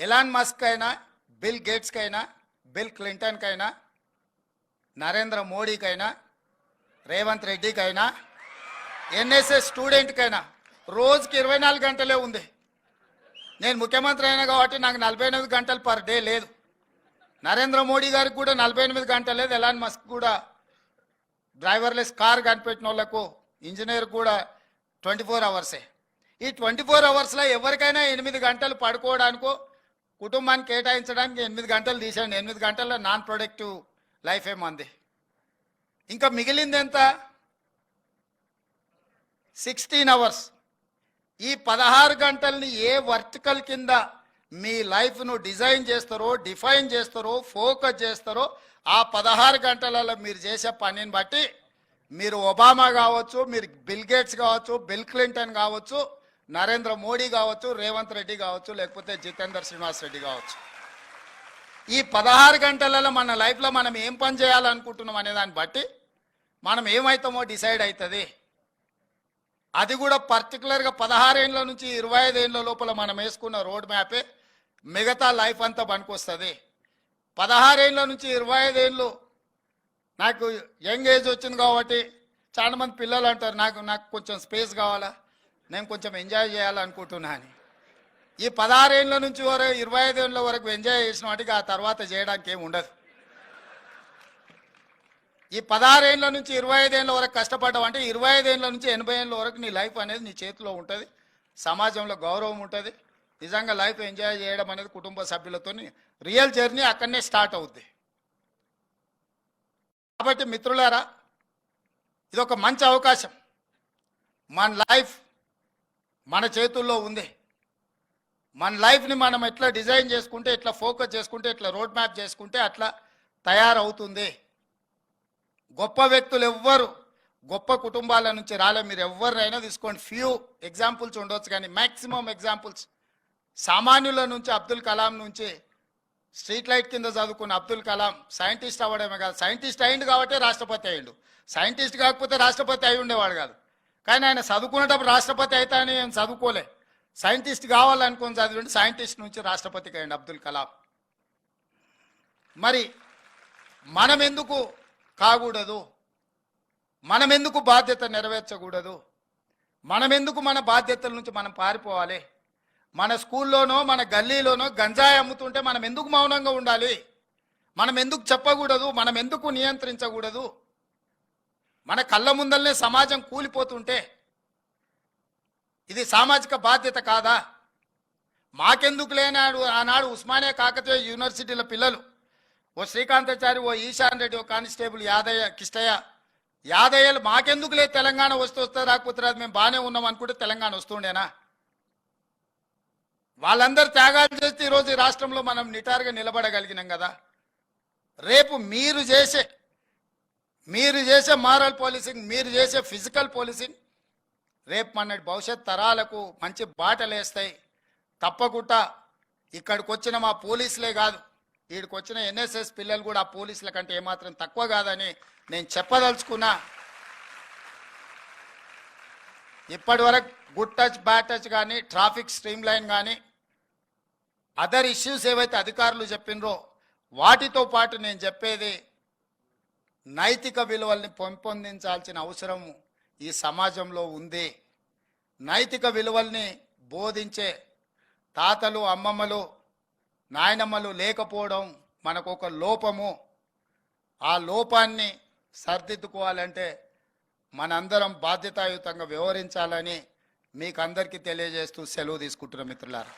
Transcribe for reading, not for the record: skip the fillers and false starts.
Elon Musk అయినా, Bill గేట్స్కైనా, Bill క్లింటన్కైనా, నరేంద్ర మోడీకైనా, రేవంత్ రెడ్డికైనా, ఎన్ఎస్ఎస్ స్టూడెంట్కైనా రోజుకి 24 గంటలే ఉంది. నేను ముఖ్యమంత్రి అయినా కాబట్టి నాకు 48 గంటలు పర్ డే లేదు. నరేంద్ర మోడీ గారికి కూడా 48 గంటలు లేదు. ఎలాన్ మస్క్ కూడా డ్రైవర్లెస్ కార్ కనిపెట్టిన వాళ్ళకు, ఇంజనీర్ కూడా 24 అవర్సే. ఈ 24 అవర్స్లో ఎవరికైనా 8 గంటలు పడుకోవడానికో కుటుంబానికి కేటాయించడానికి 8 గంటలు తీసేయండి. 8 గంటల్లో నాన్ ప్రొడక్టివ్ లైఫ్ ఏమంది. ఇంకా మిగిలింది ఎంత? 16 అవర్స్. ఈ 16 గంటల్ని ఏ వర్టికల్ కింద మీ లైఫ్ను డిజైన్ చేస్తారో, డిఫైన్ చేస్తారో, ఫోకస్ చేస్తారో, ఆ 16 గంటలలో మీరు చేసే పనిని బట్టి మీరు ఒబామా కావచ్చు, మీరు బిల్ గేట్స్ కావచ్చు, బిల్ క్లింటన్ కావచ్చు, నరేంద్ర మోడీ కావచ్చు, రేవంత్ రెడ్డి కావచ్చు, లేకపోతే జితేందర్ శ్రీనివాస్ రెడ్డి కావచ్చు. ఈ 16 గంటలలో మన లైఫ్లో మనం ఏం పని చేయాలనుకుంటున్నాం అనే దాన్ని బట్టి మనం ఏమవుతామో డిసైడ్ అవుతుంది. అది కూడా పర్టికులర్గా 16 ఏళ్ళ నుంచి 25 ఏళ్ళ లోపల మనం వేసుకున్న రోడ్ మ్యాపే మిగతా లైఫ్ అంతా పనికొస్తుంది. 16 ఏళ్ళ నుంచి 25 ఏళ్ళు నాకు యంగ్ ఏజ్ వచ్చింది కాబట్టి చాలామంది పిల్లలు అంటారు నాకు కొంచెం స్పేస్ కావాలా, నేను కొంచెం ఎంజాయ్ చేయాలనుకుంటున్నా అని. ఈ 16 ఏళ్ళ నుంచి 25 ఏళ్ళ వరకు ఎంజాయ్ చేసిన వాటికి ఆ తర్వాత చేయడానికి ఏమి ఉండదు. ఈ 16 ఏళ్ళ నుంచి 25 ఏళ్ళ వరకు కష్టపడ్డావు అంటే 25 ఏళ్ళ నుంచి 80 ఏళ్ళ వరకు నీ లైఫ్ అనేది నీ చేతిలో ఉంటుంది. సమాజంలో గౌరవం ఉంటుంది. నిజంగా లైఫ్ ఎంజాయ్ చేయడం అనేది కుటుంబ సభ్యులతో రియల్ జర్నీ అక్కడనే స్టార్ట్ అవుద్ది. కాబట్టి మిత్రులారా, ఇది ఒక మంచి అవకాశం. మన లైఫ్ మన చేతుల్లో ఉంది. మన లైఫ్ని మనం ఎట్లా డిజైన్ చేసుకుంటే, ఎట్లా ఫోకస్ చేసుకుంటే, ఎట్లా రోడ్ మ్యాప్ చేసుకుంటే అట్లా తయారవుతుంది. గొప్ప వ్యక్తులు ఎవ్వరు గొప్ప కుటుంబాల నుంచి రాలే. మీరు ఎవరినైనా తీసుకోండి, ఫ్యూ ఎగ్జాంపుల్స్ ఉండవచ్చు కానీ మ్యాక్సిమం ఎగ్జాంపుల్స్ సామాన్యుల నుంచి, అబ్దుల్ కలాం నుంచి, స్ట్రీట్ లైట్ కింద చదువుకున్న అబ్దుల్ కలాం సైంటిస్ట్ అవ్వడమే కాదు, సైంటిస్ట్ అయిండు కాబట్టి రాష్ట్రపతి అయ్యిండు. సైంటిస్ట్ కాకపోతే రాష్ట్రపతి అయి ఉండేవాడు కాదు. కానీ ఆయన చదువుకునేటప్పుడు రాష్ట్రపతి అవుతాయని ఆయన చదువుకోలే, సైంటిస్ట్ కావాలనుకుని చదివిండు. సైంటిస్ట్ నుంచి రాష్ట్రపతికి అయ్యిండు అబ్దుల్ కలాం. మరి మనం ఎందుకు కాకూడదు? మనం ఎందుకు బాధ్యత నెరవేర్చకూడదు? మనం ఎందుకు మన బాధ్యతల నుంచి మనం పారిపోవాలి? మన స్కూల్లోనో మన గల్లీలోనో గంజాయి అమ్ముతుంటే మనం ఎందుకు మౌనంగా ఉండాలి? మనం ఎందుకు చెప్పకూడదు? మనం ఎందుకు నియంత్రించకూడదు? మన కళ్ళ ముందల్నే సమాజం కూలిపోతుంటే ఇది సామాజిక బాధ్యత కాదా? మాకెందుకు లేనాడు ఆనాడు ఉస్మానియా కాకతీయ యూనివర్సిటీల పిల్లలు, ఓ శ్రీకాంతాచారి, ఓ ఈశాన్ రెడ్డి, ఓ కానిస్టేబుల్ యాదయ్య, కిష్టయ్య, యాదయ్యలు మాకెందుకు లేదు తెలంగాణ వస్తే రాకపోతే రాదు, మేము బాగానే ఉన్నాం అనుకుంటే తెలంగాణ వస్తుండేనా? వాళ్ళందరూ త్యాగాలు చేస్తే ఈరోజు ఈ రాష్ట్రంలో మనం నిటారుగా నిలబడగలిగినాం కదా. రేపు మీరు చేసే మారల్ పోలీసింగ్, మీరు చేసే ఫిజికల్ పోలీసింగ్ రేపు మన భవిష్యత్ తరాలకు మంచి బాటలు వేస్తాయి. తప్పకుండా ఇక్కడికి వచ్చిన మా పోలీసులే కాదు, వీడికి వచ్చిన ఎన్ఎస్ఎస్ పిల్లలు కూడా ఆ పోలీసుల కంటే ఏమాత్రం తక్కువ కాదని నేను చెప్పదలుచుకున్నా. ఇప్పటి వరకు గుడ్ టచ్ బ్యాడ్ టచ్ కానీ, ట్రాఫిక్ స్ట్రీమ్ లైన్ కానీ, అదర్ ఇష్యూస్ ఏవైతే అధికారులు చెప్పినరో వాటితో పాటు నేను చెప్పేది నైతిక విలువల్ని పెంపొందించాల్సిన అవసరం ఈ సమాజంలో ఉంది. నైతిక విలువల్ని బోధించే తాతలు, అమ్మమ్మలు, నాయనమ్మలు లేకపోవడం మనకు ఒక లోపము. ఆ లోపాన్ని సరిదిద్దుకోవాలంటే మనందరం బాధ్యతాయుతంగా వ్యవహరించాలని మీకు అందరికీ తెలియజేస్తూ సెలవు తీసుకుంటున్నాం మిత్రులారా.